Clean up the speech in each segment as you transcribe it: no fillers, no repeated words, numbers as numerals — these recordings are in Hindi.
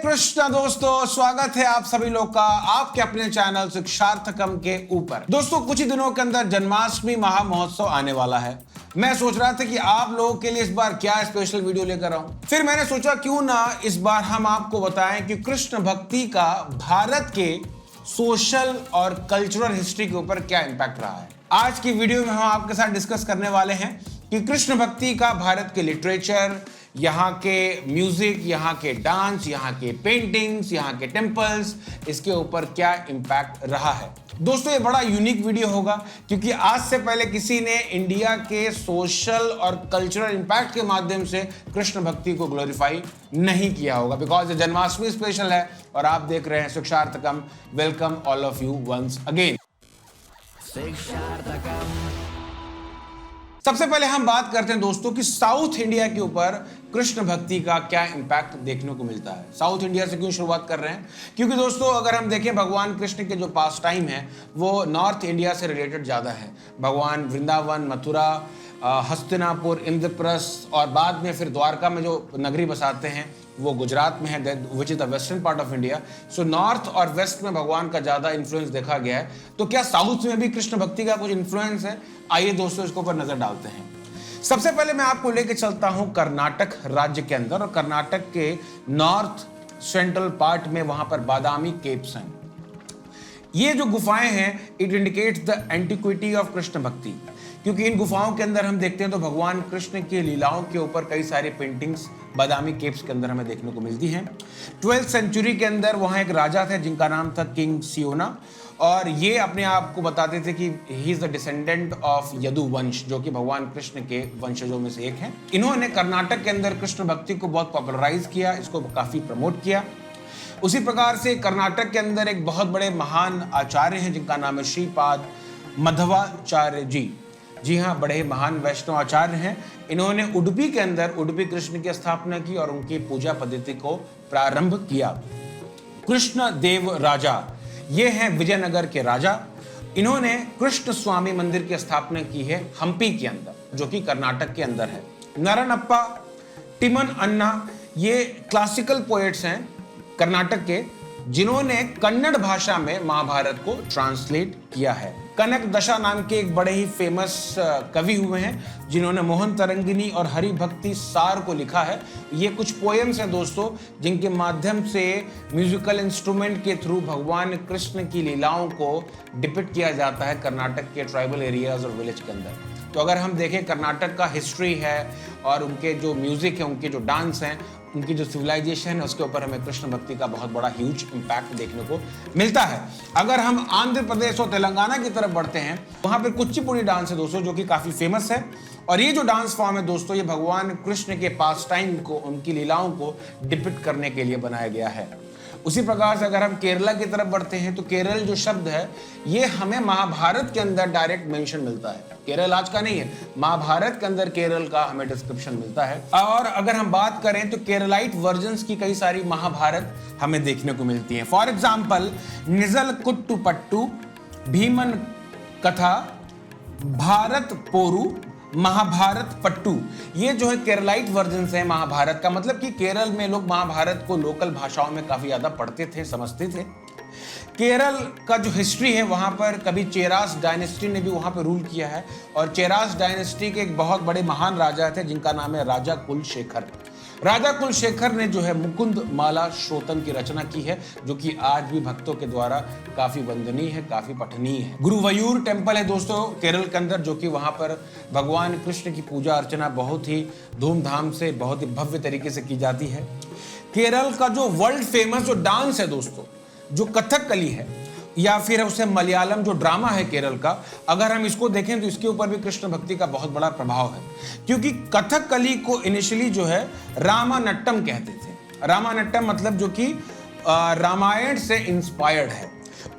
कृष्णा दोस्तों, स्वागत है आप सभी लोग का आपके अपने चैनल शिक्षार्थकम के ऊपर। दोस्तों, कुछ ही दिनों के अंदर जन्माष्टमी महामहोत्सव आने वाला है। मैं सोच रहा था कि आप लोगों के लिए इस बार क्या स्पेशल वीडियो लेकर आऊं। फिर मैंने सोचा क्यों ना इस बार हम आपको बताएं कि कृष्ण भक्ति का भारत के सोशल और कल्चरल हिस्ट्री के ऊपर क्या इंपैक्ट रहा है। आज की वीडियो में हम आपके साथ डिस्कस करने वाले हैं कि कृष्ण भक्ति का भारत के लिटरेचर, यहाँ के म्यूजिक, यहाँ के डांस, यहाँ के पेंटिंग्स, यहाँ के टेम्पल्स, इसके ऊपर क्या इंपैक्ट रहा है। दोस्तों, ये बड़ा यूनिक वीडियो होगा क्योंकि आज से पहले किसी ने इंडिया के सोशल और कल्चरल इंपैक्ट के माध्यम से कृष्ण भक्ति को ग्लोरीफाई नहीं किया होगा। बिकॉज जन्माष्टमी स्पेशल है और आप देख रहे हैं शिक्षार्थकम। Welcome all of you once again. सबसे पहले हम बात करते हैं दोस्तों कि साउथ इंडिया के ऊपर कृष्ण भक्ति का क्या इंपैक्ट देखने को मिलता है। साउथ इंडिया से क्यों शुरुआत कर रहे हैं? क्योंकि दोस्तों, अगर हम देखें भगवान कृष्ण के जो पास टाइम है वो नॉर्थ इंडिया से रिलेटेड ज़्यादा है। भगवान वृंदावन, मथुरा, हस्तिनापुर, इंद्रप्रस्थ और बाद में फिर द्वारका में जो नगरी बसाते हैं वो गुजरात में है, which is the western part of India. So north और वेस्ट में भगवान का ज्यादा इन्फ्लुएंस देखा गया है। तो क्या साउथ में भी कृष्ण भक्ति का कुछ इन्फ्लुएंस है? आइए दोस्तों, इसके ऊपर नजर डालते हैं। सबसे पहले मैं आपको लेके चलता हूं कर्नाटक राज्य के अंदर, और कर्नाटक के नॉर्थ सेंट्रल पार्ट में वहां पर बादामी केव्स हैं। ये जो गुफाएं हैं, it indicates the antiquity of Krishna भक्ति, क्योंकि इन गुफाओं के अंदर हम देखते हैं तो भगवान कृष्ण की लीलाओं के ऊपर कई सारी पेंटिंग्स बादामी केव्स के अंदर हमें देखने को मिलती हैं। 12th सेंचुरी के अंदर वहाँ एक राजा थे जिनका नाम था किंग सियोना, और ये अपने आप को बताते थे कि he is the descendant of Yadu वंश, जो कि भगवान कृष्ण के वंशजों में से एक हैं। इन्होंने कर्नाटक के अंदर कृष्ण भक्ति को बहुत पॉपुलराइज किया, इसको काफी प्रमोट किया। उसी प्रकार से कर्नाटक के अंदर एक बहुत बड़े महान आचार्य हैं जिनका नाम है श्रीपाद मध्वाचार्य जी। जी हाँ, बड़े महान वैष्णव आचार्य हैं। इन्होंने उडुपी के अंदर उडुपी कृष्ण की स्थापना की और उनकी पूजा पद्धति को प्रारंभ किया। कृष्ण देव राजा, ये हैं विजयनगर के राजा। इन्होंने कृष्ण स्वामी मंदिर की स्थापना की है हम्पी के अंदर, जो कि कर्नाटक के अंदर है। नारायणप्पा, टिमन अन्ना, ये क्लासिकल पोएट्स हैं कर्नाटक के, जिन्होंने कन्नड़ भाषा में महाभारत को ट्रांसलेट किया है। कनक दशा नाम के एक बड़े ही फेमस कवि हुए हैं जिन्होंने मोहन तरंगिनी और हरि भक्ति सार को लिखा है। ये कुछ पोएम्स हैं दोस्तों जिनके माध्यम से म्यूजिकल इंस्ट्रूमेंट के थ्रू भगवान कृष्ण की लीलाओं को डिपिक्ट किया जाता है कर्नाटक के ट्राइबल एरियाज और विलेज के अंदर। तो अगर हम देखें, कर्नाटक का हिस्ट्री है और उनके जो म्यूजिक है, उनके जो डांस हैं, उनकी जो सिविलाइजेशन है, उसके ऊपर हमें कृष्ण भक्ति का बहुत बड़ा ह्यूज इंपैक्ट देखने को मिलता है। अगर हम आंध्र प्रदेश और तेलंगाना की तरफ बढ़ते हैं, वहां पर कुचिपुड़ी डांस है दोस्तों, जो कि काफी फेमस है। और ये जो डांस फॉर्म है दोस्तों, ये भगवान कृष्ण के पास टाइम को, उनकी लीलाओं को डिपिक्ट करने के लिए बनाया गया है। उसी प्रकार से अगर हम केरला की तरफ बढ़ते हैं तो केरल जो शब्द है, ये हमें महाभारत के अंदर डायरेक्ट मेंशन मिलता है। केरल आज का नहीं है, महाभारत के अंदर केरल का हमें डिस्क्रिप्शन मिलता है। और अगर हम बात करें तो केरलाइट वर्जन्स की कई सारी महाभारत हमें देखने को मिलती है। फॉर एग्जाम्पल, निजल कुट्टू पट्टू, भीमन कथा, भारत पोरू, महाभारत पट्टू, ये जो है केरलाइट वर्जन है महाभारत का। मतलब कि केरल में लोग महाभारत को लोकल भाषाओं में काफी ज्यादा पढ़ते थे, समझते थे। केरल का जो हिस्ट्री है, वहां पर कभी चेरास डायनेस्टी ने भी वहां पर रूल किया है, और चेरास डायनेस्टी के एक बहुत बड़े महान राजा थे जिनका नाम है राजा कुलशेखर। राजा कुलशेखर ने जो है मुकुंद माला श्रोतम की रचना की है, जो कि आज भी भक्तों के द्वारा काफी वंदनीय है, काफी पठनीय है। गुरुवायूर टेम्पल है दोस्तों केरल के अंदर, जो कि वहां पर भगवान कृष्ण की पूजा अर्चना बहुत ही धूमधाम से, बहुत ही भव्य तरीके से की जाती है। केरल का जो वर्ल्ड फेमस जो डांस है दोस्तों, जो कथकली है, या फिर उसे मलयालम जो ड्रामा है केरल का, अगर हम इसको देखें तो इसके ऊपर भी कृष्ण भक्ति का बहुत बड़ा प्रभाव है। क्योंकि कथकली को इनिशियली जो है रामानट्टम कहते थे। रामानट्टम मतलब जो कि रामायण से इंस्पायर्ड है।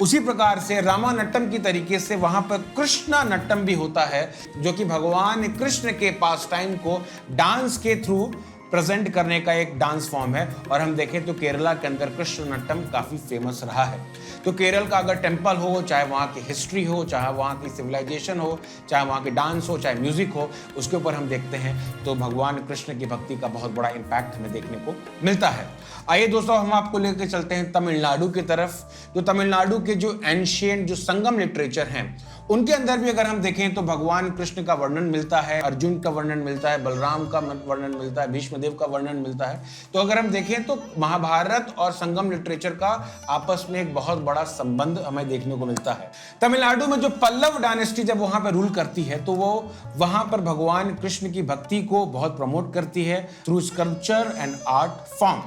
उसी प्रकार से रामानट्टम की तरीके से वहां पर कृष्णा नट्टम भी होता है, जो कि भगवान कृष्ण के पास टाइम को डांस के थ्रू प्रेजेंट करने का एक डांस फॉर्म है। और हम देखें तो केरला के अंदर कृष्णनट्टम काफी फेमस रहा है। तो केरल का अगर टेम्पल हो, चाहे वहाँ की हिस्ट्री हो, चाहे वहाँ की सिविलाइजेशन हो, चाहे वहाँ के डांस हो, चाहे म्यूजिक हो, उसके ऊपर हम देखते हैं तो भगवान कृष्ण की भक्ति का बहुत बड़ा इम्पैक्ट हमें देखने को मिलता है। आइए दोस्तों, हम आपको लेकर चलते हैं तमिलनाडु की तरफ। जो तमिलनाडु के जो एंशिएंट जो संगम लिटरेचर हैं, उनके अंदर भी अगर हम देखें तो भगवान कृष्ण का वर्णन मिलता है, अर्जुन का वर्णन मिलता है, बलराम का वर्णन मिलता है, भीष्मदेव का वर्णन मिलता है। तो अगर हम देखें तो महाभारत और संगम लिटरेचर का आपस में एक बहुत बड़ा संबंध हमें देखने को मिलता है। तमिलनाडु में जो पल्लव डायनेस्टी जब वहां पर रूल करती है तो वो वहां पर भगवान कृष्ण की भक्ति को बहुत प्रमोट करती है through sculpture and art form.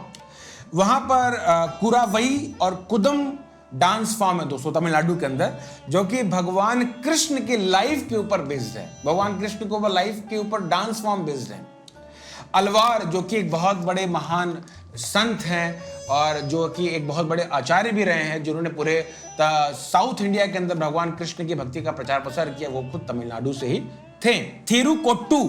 वहां पर कुरावई और कुदम डांस फॉर्म है दोस्तों तमिलनाडु के अंदर, जो कि भगवान कृष्ण के लाइफ के ऊपर बेस्ड है। भगवान कृष्ण के ऊपर लाइफ के ऊपर डांस फॉर्म बेस्ड है। अलवार जो कि एक बहुत बड़े महान संत हैं और जो कि एक बहुत बड़े आचार्य भी रहे हैं, जिन्होंने पूरे साउथ इंडिया के अंदर भगवान कृष्ण की भक्ति का प्रचार प्रसार किया, वो खुद तमिलनाडु से ही थे। थिरुकोट्टू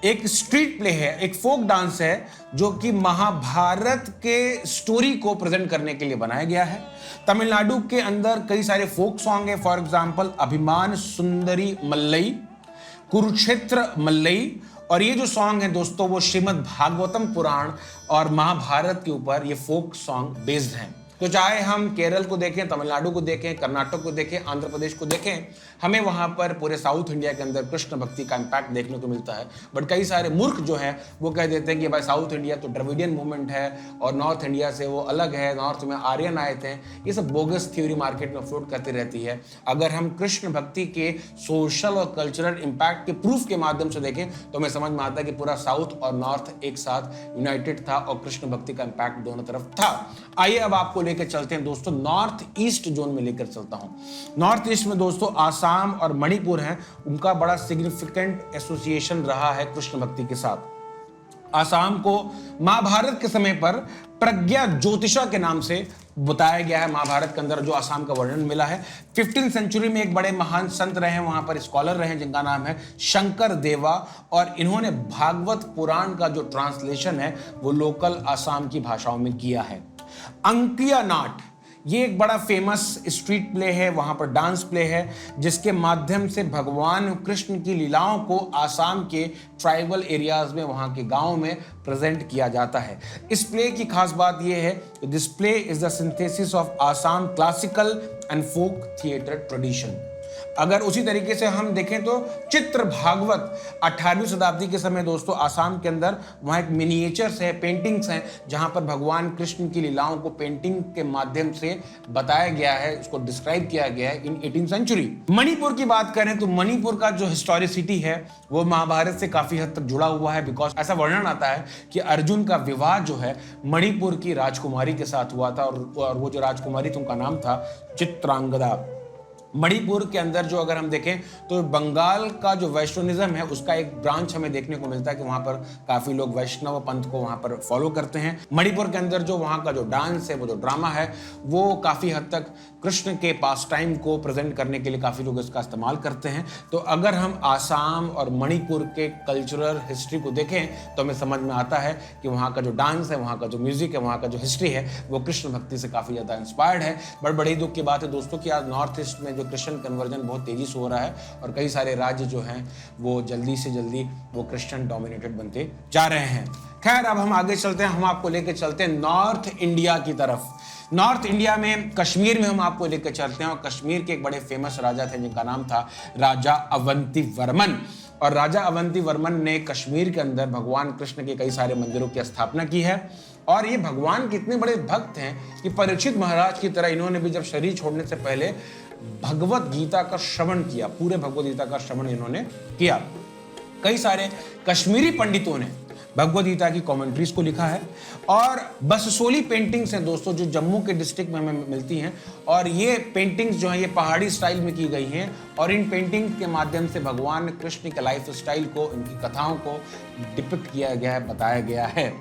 एक स्ट्रीट प्ले है, एक फोक डांस है, जो कि महाभारत के स्टोरी को प्रेजेंट करने के लिए बनाया गया है। तमिलनाडु के अंदर कई सारे फोक सॉन्ग है, फॉर एग्जांपल अभिमान सुंदरी मल्लई, कुरुक्षेत्र मल्लई। और ये जो सॉन्ग है दोस्तों वो श्रीमद् भागवतम पुराण और महाभारत के ऊपर ये फोक सॉन्ग बेस्ड हैं। तो चाहे हम केरल को देखें, तमिलनाडु को देखें, कर्नाटक को देखें, आंध्र प्रदेश को देखें, हमें वहां पर पूरे साउथ इंडिया के अंदर कृष्ण भक्ति का इम्पैक्ट देखने को मिलता है। बट कई सारे मूर्ख जो हैं वो कह देते हैं कि भाई साउथ इंडिया तो द्रविडियन मूवमेंट है और नॉर्थ इंडिया से वो अलग है, नॉर्थ में आर्यन आए थे। ये सब बोगस थ्योरी मार्केट में फ्लोट करती रहती है। अगर हम कृष्ण भक्ति के सोशल और कल्चरल इम्पैक्ट के प्रूफ के माध्यम से देखें तो हमें समझ में आता है कि पूरा साउथ और नॉर्थ एक साथ यूनाइटेड था और कृष्ण भक्ति का इम्पैक्ट दोनों तरफ था। आइए अब आपको लेकर चलते हैं दोस्तों नॉर्थ ईस्ट जोन में लेकर चलता हूं। नॉर्थ ईस्ट में दोस्तों आसाम और मणिपुर हैं, उनका बड़ा सिग्निफिकेंट एसोसिएशन रहा है कृष्ण भक्ति के साथ। आसाम को महाभारत के समय पर प्रज्ञा ज्योतिषा के नाम से बताया गया है। महाभारत के अंदर जो आसाम का वर्णन मिला है, 15वीं सेंचुरी में एक बड़े महान संत रहे हैं, वहां पर स्कॉलर रहे हैं जिनका नाम है शंकर देवा, और इन्होंने भागवत पुराण का जो ट्रांसलेशन है वो लोकल आसाम की भाषाओं में किया है। अंकिया नाट ये एक बड़ा फेमस स्ट्रीट प्ले है, वहां पर डांस प्ले है, जिसके माध्यम से भगवान कृष्ण की लीलाओं को आसाम के ट्राइबल एरियाज में, वहां के गांव में प्रेजेंट किया जाता है। इस प्ले की खास बात यह है कि this play is the synthesis of Assam classical and folk theatre tradition. अगर उसी तरीके से हम देखें तो चित्र भागवत 18वीं शताब्दी के समय दोस्तों आसाम के अंदर वहाँ एक मिनिएचर्स है, पेंटिंग्स हैं, जहाँ पर भगवान कृष्ण की लीलाओं को पेंटिंग के माध्यम से बताया गया है, उसको डिस्क्राइब किया गया है इन 18वीं सेंचुरी। मणिपुर की बात करें तो मणिपुर का जो हिस्टोरिसिटी है वो महाभारत से काफी हद तक जुड़ा हुआ है, बिकॉज ऐसा वर्णन आता है कि अर्जुन का विवाह जो है मणिपुर की राजकुमारी के साथ हुआ था, और वो जो राजकुमारी थी उनका नाम था चित्रांगदा। मणिपुर के अंदर जो अगर हम देखें तो बंगाल का जो वैष्णविज्म है उसका एक ब्रांच हमें देखने को मिलता है कि वहां पर काफी लोग वैष्णव पंथ को वहां पर फॉलो करते हैं। मणिपुर के अंदर जो वहां का जो डांस है, वो जो ड्रामा है, वो काफी हद तक कृष्ण के पास टाइम को प्रेजेंट करने के लिए काफी लोग इसका इस्तेमाल करते हैं। तो अगर हम आसाम और मणिपुर के कल्चरल हिस्ट्री को देखें तो हमें समझ में आता है कि वहाँ का जो डांस है, वहाँ का जो म्यूजिक है, वहाँ का जो हिस्ट्री है वो कृष्ण भक्ति से काफी ज्यादा इंस्पायर्ड है। बट बड़ी दुख की बात है दोस्तों कि आज नॉर्थ ईस्ट में जो क्रिश्चियन कन्वर्जन बहुत तेजी से हो रहा है और कई सारे राज्य जो हैं वो जल्दी से जल्दी वो क्रिश्चियन डोमिनेटेड बनते जा रहे हैं। खैर अब हम आगे चलते हैं, हम आपको लेकर चलते हैं नॉर्थ इंडिया की तरफ। नॉर्थ इंडिया में कश्मीर में हम आपको लेकर चलते हैं, और कश्मीर के एक बड़े फेमस राजा थे जिनका नाम था राजा अवंती वर्मन। और राजा अवंती वर्मन ने कश्मीर के अंदर भगवान कृष्ण के कई सारे मंदिरों की स्थापना की है। और ये भगवान के इतने बड़े भक्त हैं कि परीक्षित महाराज की तरह इन्होंने भी जब शरीर छोड़ने से पहले भगवत गीता का श्रवण किया, पूरे भगवत गीता का श्रवण इन्होंने किया। कई सारे कश्मीरी पंडितों ने भगवद गीता की कमेंट्रीज को लिखा है। और बससोली पेंटिंग्स हैं दोस्तों जो जम्मू के डिस्ट्रिक्ट में हमें मिलती हैं, और ये पेंटिंग्स जो हैं ये पहाड़ी स्टाइल में की गई हैं, और इन पेंटिंग्स के माध्यम से भगवान कृष्ण के लाइफ स्टाइल को, इनकी कथाओं को डिपिक्ट किया गया है, बताया गया है।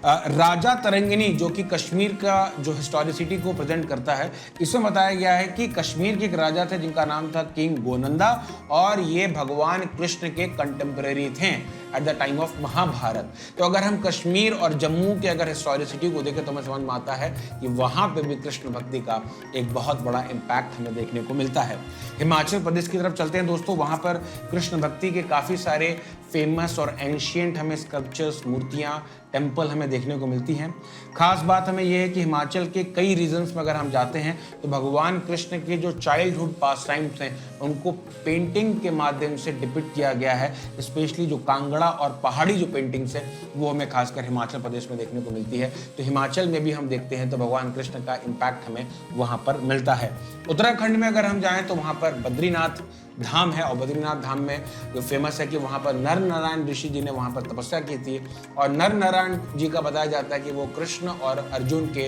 राजा तरंगिनी जो कि कश्मीर का जो हिस्टोरिसिटी को प्रेजेंट करता है, इसमें बताया गया है कि कश्मीर के एक राजा थे जिनका नाम था किंग गोनंदा और ये भगवान कृष्ण के कंटेम्परेरी थे at the time of Mahabharat. तो अगर हम कश्मीर और जम्मू के अगर हिस्टोरिसिटी को देखें तो हमें समझ में आता है कि वहां पे भी कृष्ण भक्ति का एक बहुत बड़ा इम्पैक्ट हमें देखने को मिलता है। हिमाचल प्रदेश की तरफ चलते हैं दोस्तों, वहां पर कृष्ण भक्ति के काफी सारे फेमस और एंशिएंट हमें स्कल्पचर्स, मूर्तियां, टेम्पल हमें देखने को मिलती हैं। खास बात हमें यह है कि हिमाचल के कई रीजन्स में अगर हम जाते हैं तो भगवान कृष्ण के जो चाइल्डहुड पास टाइम्स हैं उनको पेंटिंग के माध्यम से डिपिक्ट किया गया है। स्पेशली जो कांगड़ा और पहाड़ी जो पेंटिंग्स है वो हमें खासकर हिमाचल प्रदेश में देखने को मिलती है। तो हिमाचल में भी हम देखते हैं तो भगवान कृष्ण का इम्पैक्ट हमें वहाँ पर मिलता है। उत्तराखंड में अगर हम जाएँ तो वहाँ पर बद्रीनाथ धाम है और बद्रीनाथ धाम में जो फेमस है कि वहाँ पर नर नारायण ऋषि जी ने वहाँ पर तपस्या की थी और नर नारायण जी का बताया जाता है कि वो कृष्ण और अर्जुन के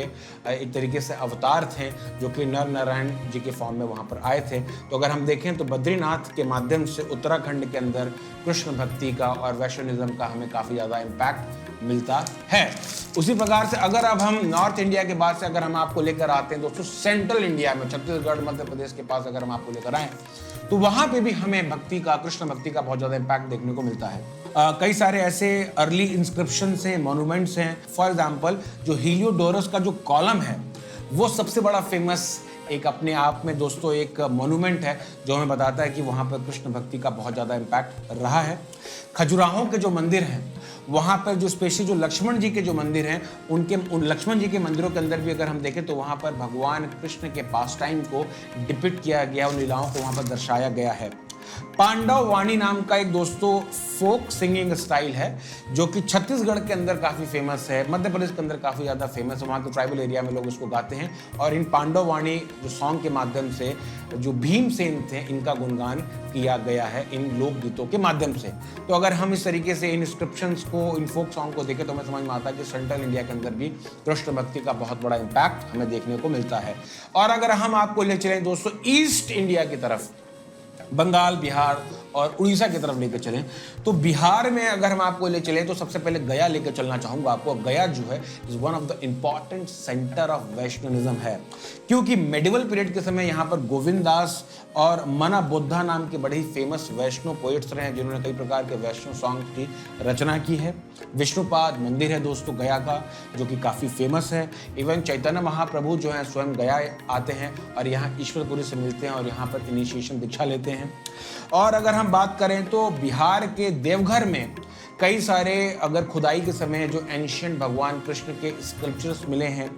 एक तरीके से अवतार थे जो कि नर नारायण जी के फॉर्म में वहाँ पर आए थे। तो अगर हम देखें तो बद्रीनाथ के माध्यम से उत्तराखंड के अंदर कृष्ण भक्ति का और वैष्णविज्म का हमें काफ़ी ज़्यादा इम्पैक्ट मिलता है। उसी प्रकार से अगर अब हम नॉर्थ इंडिया के बाद से अगर हम आपको लेकर आते हैं दोस्तों सेंट्रल इंडिया में, छत्तीसगढ़ मध्य प्रदेश के पास अगर हम आपको लेकर आए तो वहां पे भी हमें भक्ति का, कृष्ण भक्ति का बहुत ज्यादा इम्पैक्ट देखने को मिलता है। कई सारे ऐसे अर्ली इंस्क्रिप्शंस हैं, मॉन्यूमेंट्स हैं। फॉर एग्जांपल जो हीलियोडोरस का जो कॉलम है वो सबसे बड़ा फेमस एक अपने आप में दोस्तों एक मॉन्यूमेंट है जो हमें बताता है कि वहाँ पर कृष्ण भक्ति का बहुत ज़्यादा इम्पैक्ट रहा है। खजुराहों के जो मंदिर हैं वहाँ पर जो स्पेशली जो लक्ष्मण जी के जो मंदिर हैं उन लक्ष्मण जी के मंदिरों के अंदर भी अगर हम देखें तो वहाँ पर भगवान कृष्ण के पास टाइम को डिपिक्ट किया गया, उन लीलाओं को वहाँ पर दर्शाया गया है। पांडव वाणी नाम का एक दोस्तों फोक सिंगिंग स्टाइल है जो कि छत्तीसगढ़ के अंदर काफ़ी फेमस है, मध्य प्रदेश के अंदर काफ़ी ज़्यादा फेमस है। वहाँ के ट्राइबल एरिया में लोग उसको गाते हैं और इन पांडव वाणी जो सॉन्ग के माध्यम से जो भीमसेन थे इनका गुणगान किया गया है इन लोकगीतों के माध्यम से। तो अगर हम इस तरीके से इन इंस्क्रिप्शंस को, इन फोक सॉन्ग को देखें तो हमें समझ में आता है कि सेंट्रल इंडिया के अंदर भी कृष्ण भक्ति का बहुत बड़ा इम्पैक्ट हमें देखने को मिलता है। और अगर हम आपको ले चलें दोस्तों ईस्ट इंडिया की तरफ, बंगाल, बिहार और उड़ीसा की तरफ लेकर चलें तो बिहार में अगर हम आपको ले चलें तो सबसे पहले गया लेकर चलना चाहूँगा आपको। गया जो है is one of the important centre of Vaishnavism है क्योंकि मेडिवल पीरियड के समय यहाँ पर गोविंद दास और मना बुद्धा नाम के बड़े ही फेमस वैष्णव पोइट्स रहे हैं जिन्होंने कई प्रकार के वैष्णव सॉन्ग की रचना की है। विष्णुपाद मंदिर है दोस्तों गया का जो कि काफ़ी फेमस है। इवन चैतन्य महाप्रभु जो है स्वयं गया आते हैं और यहाँ ईश्वरपुरी से मिलते हैं और यहाँ पर इनिशिएशन दीक्षा लेते हैं। और अगर हम बात करें तो बिहार के देवघर में कई सारे अगर खुदाई के समय जो एंशिएंट भगवान कृष्ण के स्कल्पचर्स मिले हैं,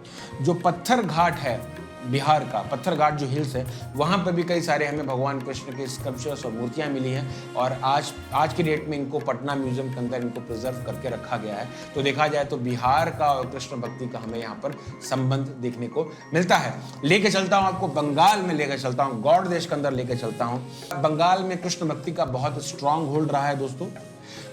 जो पत्थर घाट है बिहार का, पत्थर घाट जो हिल्स है वहाँ पर भी कई सारे हमें भगवान कृष्ण के स्कल्पचर्स और मूर्तियाँ मिली हैं और आज की डेट में इनको पटना म्यूजियम के अंदर इनको प्रिजर्व करके रखा गया है। तो देखा जाए तो बिहार का और कृष्ण भक्ति का हमें यहाँ पर संबंध देखने को मिलता है। लेके चलता हूँ आपको बंगाल में, लेकर चलता हूँ गौड़ देश के अंदर लेकर चलता हूँ। बंगाल में कृष्ण भक्ति का बहुत स्ट्रांग होल्ड रहा है दोस्तों।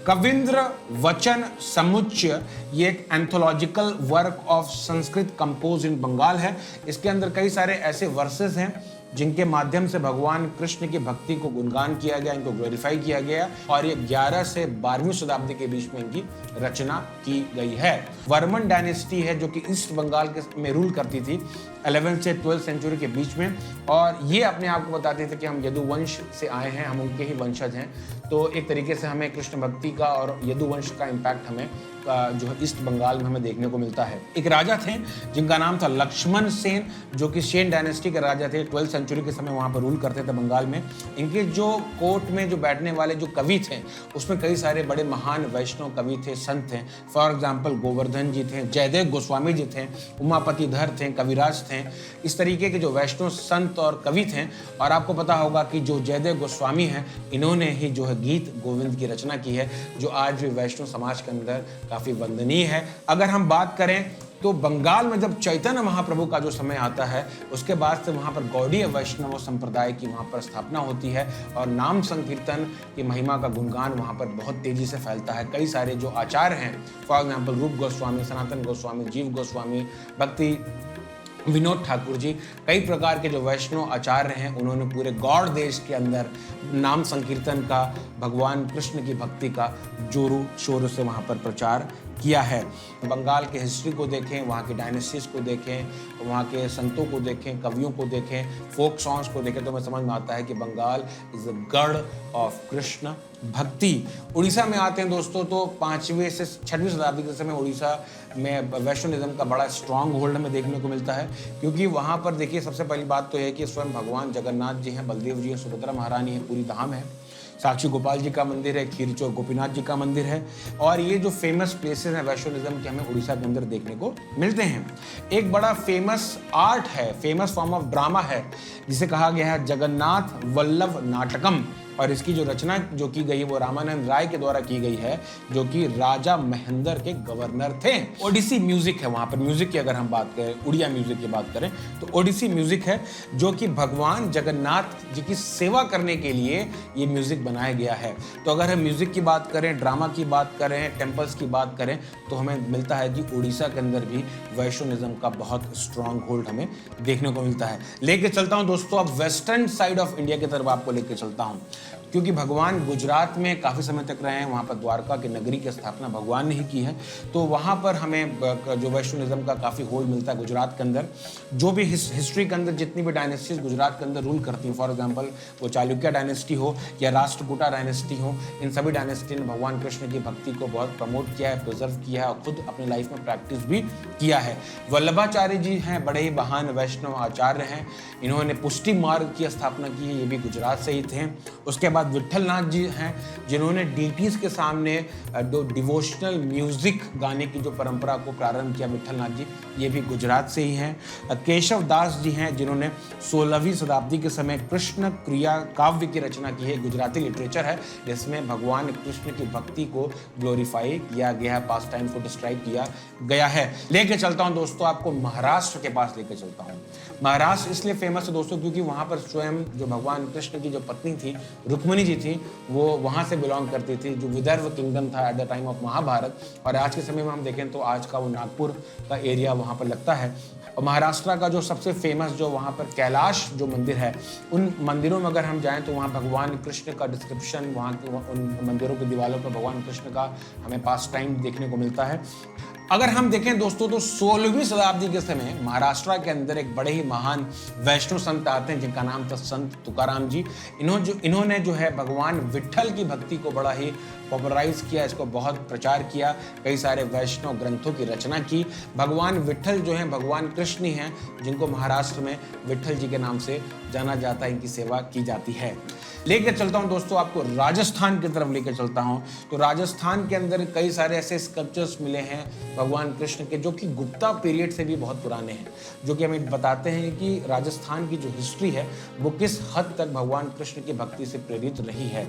कविंद्र वचन समुच्चय ये एक anthological work of Sanskrit compose in Bengal है। इसके अंदर कई सारे ऐसे वर्सेस हैं जिनके माध्यम से भगवान कृष्ण की भक्ति को गुणगान किया गया, इनको ग्लोरीफाई किया गया और ये 11 से 12वीं शताब्दी के बीच में इनकी रचना की गई है। वर्मन डायनेस्टी है जो कि ईस्ट बंगाल के में रूल करती थी 11th से 12th सेंचुरी के बीच में और ये अपने आप को बताते थे कि हम यदुवंश से आए हैं, हम उनके ही वंशज हैं। तो एक तरीके से हमें कृष्ण भक्ति का और यदुवंश का इम्पैक्ट हमें जो है ईस्ट बंगाल में हमें देखने को मिलता है। एक राजा थे जिनका नाम था लक्ष्मण सेन जो कि सेन डायनेस्टी के राजा थे, 12th सेंचुरी के समय वहाँ पर रूल करते थे बंगाल में। इनके जो कोर्ट में जो बैठने वाले जो कवि थे उसमें कई सारे बड़े महान वैष्णव कवि थे, संत थे। फॉर एग्जाम्पल गोवर्धन जी थे, जयदेव गोस्वामी जी थे, उमापति धर थे, कविराज थे। इस तरीके के जो वैष्णव संत और कवि थे। और आपको पता होगा कि जो जयदेव गोस्वामी हैं इन्होंने ही जो है गीत गोविंद की रचना की है जो आज भी वैष्णव समाज के अंदर काफी वंदनीय है। अगर हम बात करें तो बंगाल में जब चैतन्य महाप्रभु का जो समय आता है उसके बाद से वहाँ पर गौड़ीय वैष्णव संप्रदाय की वहाँ पर स्थापना होती है और नाम संकीर्तन की महिमा का गुणगान वहाँ पर बहुत तेजी से फैलता है। कई सारे जो आचार्य हैं, फॉर एग्जाम्पल रूप गोस्वामी, सनातन गोस्वामी, जीव गोस्वामी, भक्ति विनोद ठाकुर जी, कई प्रकार के जो वैष्णव आचार्य हैं उन्होंने पूरे गौड़ देश के अंदर नाम संकीर्तन का, भगवान कृष्ण की भक्ति का जोरों शोरों से वहाँ पर प्रचार किया है। बंगाल के हिस्ट्री को देखें, वहाँ की डायनेस्टीज को देखें, वहाँ के संतों को देखें, कवियों को देखें, फोक सॉन्ग्स को देखें, तो हमें समझ में आता है कि बंगाल इज द गढ़ ऑफ कृष्ण भक्ति। उड़ीसा में आते हैं दोस्तों, तो 5वीं से 6वीं शताब्दी के समय उड़ीसा में वैष्णोनिज्म का बड़ा स्ट्रांग होल्ड हमें देखने को मिलता है, क्योंकि वहाँ पर देखिए सबसे पहली बात तो है कि स्वयं भगवान जगन्नाथ जी हैं, बलदेव जी हैं, सुभद्रा महारानी है, पूरी धाम है, साक्षी गोपाल जी का मंदिर है, खीरचोर गोपीनाथ जी का मंदिर है, और ये जो फेमस प्लेसेस हैं वैष्णोनिज्म के हमें उड़ीसा के अंदर देखने को मिलते हैं। एक बड़ा फेमस आर्ट है, फेमस फॉर्म ऑफ ड्रामा है, जिसे कहा गया है जगन्नाथ वल्लभ नाटकम, और इसकी जो रचना जो की गई है वो रामानंद राय के द्वारा की गई है, जो कि राजा महेंद्र के गवर्नर थे। ओडिसी म्यूजिक है वहां पर, म्यूजिक की अगर हम बात करें, उड़िया म्यूजिक की बात करें तो ओडिसी म्यूजिक है, जो कि भगवान जगन्नाथ जी की सेवा करने के लिए ये म्यूजिक बनाया गया है। तो अगर हम म्यूजिक की बात करें, ड्रामा की बात करें, टेम्पल्स की बात करें, तो हमें मिलता है कि उड़ीसा के अंदर भी वैष्णोनिज्म का बहुत स्ट्रांग होल्ड हमें देखने को मिलता है। लेके चलता हूं दोस्तों अब वेस्टर्न साइड ऑफ इंडिया की तरफ आपको लेके चलता हूं, क्योंकि भगवान गुजरात में काफ़ी समय तक रहे हैं, वहाँ पर द्वारका की नगरी की स्थापना भगवान ने ही की है, तो वहाँ पर हमें जो वैष्णोनिज्म का काफ़ी होल्ड मिलता है गुजरात के अंदर। जो भी हिस्ट्री के अंदर जितनी भी डायनेस्टीज गुजरात के अंदर रूल करती हैं, फॉर एग्जांपल वो चालुक्य डायनेस्टी हो या राष्ट्रकूटा डायनेस्टी हो, इन सभी डायनेस्टी ने भगवान कृष्ण की भक्ति को बहुत प्रमोट किया है, प्रिजर्व किया है, और खुद अपनी लाइफ में प्रैक्टिस भी किया है। वल्लभाचार्य जी हैं, बड़े ही महान वैष्णव आचार्य हैं, इन्होंने पुष्टि मार्ग की स्थापना की है, ये भी गुजरात से ही थे। उसके बाद विट्ठल नाथ जी हैं, जिन्होंने डीटीज के सामने डिवोशनल म्यूजिक गाने की जो परंपरा को प्रारंभ किया, विट्ठल नाथ जी, ये भी गुजरात से ही हैं। केशव दास जी हैं, जिन्होंने 16वीं शताब्दी के समय कृष्ण क्रिया काव्य की रचना की है, गुजराती लिटरेचर है, जिसमें भगवान कृष्ण की भक्ति को ग्लोरीफाई किया गया है, पास टाइम को डिस्क्राइब किया गया है। लेके चलता हूं दोस्तों आपको महाराष्ट्र के पास लेके चलता हूं। महाराष्ट्र इसलिए फेमस है दोस्तों क्योंकि वहां पर स्वयं जो भगवान कृष्ण की जो पत्नी थी रुक्मिणी जी थी, वो वहां से बिलोंग करती थी, जो विदर्भ किंगडम था at the time of Mahabharat, और आज के समय में हम देखें तो आज का वो नागपुर का एरिया वहां पर लगता है। और महाराष्ट्र का जो सबसे फेमस जो वहाँ पर कैलाश जो मंदिर है, उन मंदिरों में अगर हम जाएं तो वहाँ भगवान कृष्ण का डिस्क्रिप्शन, वहाँ के उन मंदिरों की दीवारों पर भगवान कृष्ण का हमें पास टाइम देखने को मिलता है। अगर हम देखें दोस्तों तो 16वीं शताब्दी के समय महाराष्ट्र के अंदर एक बड़े ही महान वैष्णव संत आते हैं, जिनका नाम था संत तुकाराम जी। इन्होंने जो है भगवान विट्ठल की भक्ति को बड़ा ही पॉपुलराइज किया, इसको बहुत प्रचार किया, कई सारे वैष्णव ग्रंथों की रचना की। भगवान विट्ठल जो हैं भगवान कृष्ण ही हैं, जिनको महाराष्ट्र में विट्ठल जी के नाम से जाना जाता है, इनकी सेवा की जाती है। लेकर चलता हूं दोस्तों आपको राजस्थान की तरफ लेकर चलता हूं। तो राजस्थान के अंदर कई सारे ऐसे स्कल्पचर्स मिले हैं भगवान कृष्ण के, जो कि गुप्ता पीरियड से भी बहुत पुराने हैं, जो कि हमें बताते हैं कि राजस्थान की जो हिस्ट्री है वो किस हद तक भगवान कृष्ण की भक्ति से प्रेरित रही है।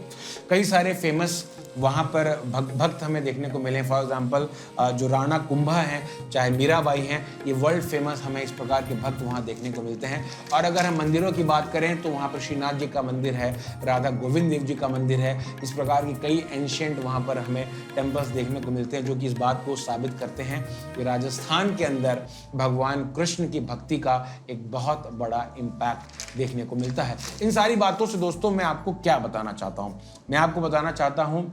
कई सारे फेमस वहाँ पर भक्त हमें देखने को मिले। फॉर एग्जाम्पल जो राणा कुंभा हैं, चाहे मीराबाई हैं, ये वर्ल्ड फेमस हमें इस प्रकार के भक्त वहाँ देखने को मिलते हैं। और अगर हम मंदिरों की बात करें तो वहाँ पर श्रीनाथ जी का मंदिर है, राधा गोविंद देव जी का मंदिर है। इस प्रकार की कई एंशिएंट वहाँ पर हमें टेम्पल्स देखने को मिलते हैं, जो कि इस बात को साबित करते हैं कि राजस्थान के अंदर भगवान कृष्ण की भक्ति का एक बहुत बड़ा इम्पैक्ट देखने को मिलता है। इन सारी बातों से दोस्तों मैं आपको क्या बताना चाहता हूँ, मैं आपको बताना चाहता हूँ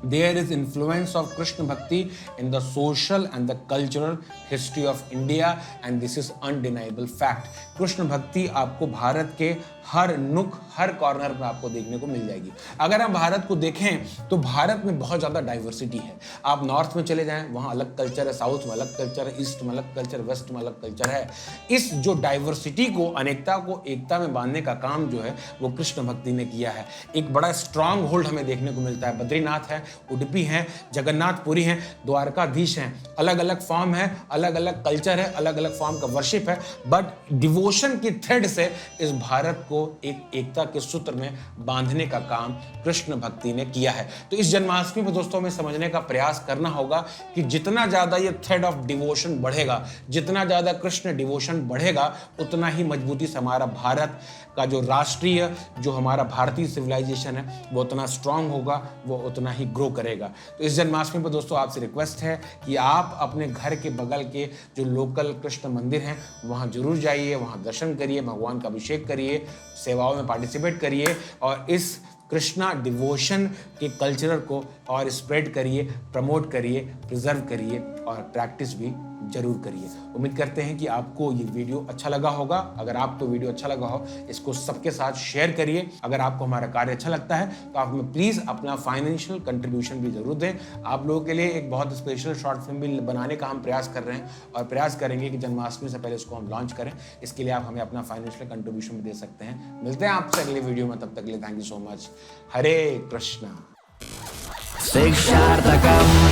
there is influence of Krishna Bhakti in the social and the cultural history of India and this is undeniable fact। Krishna भक्ति आपको भारत के हर नुक हर कॉर्नर पर आपको देखने को मिल जाएगी। अगर हम भारत को देखें तो भारत में बहुत ज़्यादा डाइवर्सिटी है। आप नॉर्थ में चले जाएं, वहाँ अलग कल्चर है, साउथ में अलग कल्चर है, ईस्ट में अलग कल्चर, वेस्ट में अलग कल्चर है। इस जो डाइवर्सिटी को, अनेकता को एकता में बांधने का काम जो है वो कृष्ण भक्ति ने किया है। एक बड़ा स्ट्रांग होल्ड हमें देखने को मिलता है। बद्रीनाथ है, उडुपी है, जगन्नाथपुरी है, द्वारकाधीश हैं, अलग अलग फॉर्म है, अलग अलग कल्चर है, अलग अलग फॉर्म का वर्शिप है, बट डिवोशन की थ्रेड से इस भारत को एक एकता के सूत्र में बांधने का काम कृष्ण भक्ति ने किया है। तो इस जन्माष्टमी में दोस्तों हमें समझने का प्रयास करना होगा कि जितना ज्यादा ये थ्रेड ऑफ डिवोशन बढ़ेगा, जितना ज्यादा कृष्ण डिवोशन बढ़ेगा, उतना ही मजबूती से हमारा भारत का जो राष्ट्रीय, जो हमारा भारतीय सिविलाइजेशन है वो उतना स्ट्रांग होगा, वो उतना ही ग्रो करेगा। तो इस जन्माष्टमी पर दोस्तों आपसे रिक्वेस्ट है कि आप अपने घर के बगल के जो लोकल कृष्ण मंदिर हैं वहाँ जरूर जाइए, वहाँ दर्शन करिए, भगवान का अभिषेक करिए, सेवाओं में पार्टिसिपेट करिए और इस कृष्णा डिवोशन के कल्चर को और स्प्रेड करिए, प्रमोट करिए, प्रिजर्व करिए और प्रैक्टिस भी जरूर करिए। उम्मीद करते हैं कि आपको ये वीडियो अच्छा लगा होगा। अगर आपको वीडियो अच्छा लगा हो, इसको सबके साथ शेयर करिए। अगर आपको हमारा कार्य अच्छा लगता है तो आप हमें प्लीज़ अपना फाइनेंशियल कंट्रीब्यूशन भी जरूर दें। आप लोगों के लिए एक बहुत स्पेशल शॉर्ट फिल्म भी बनाने का हम प्रयास कर रहे हैं और प्रयास करेंगे कि जन्माष्टमी से पहले इसको हम लॉन्च करें। इसके लिए आप हमें अपना फाइनेंशियल कंट्रीब्यूशन भी दे सकते हैं। मिलते हैं आपसे अगले वीडियो में, तब तक के लिए thank you so much. Hare Krishna. शिक्षार्थकम्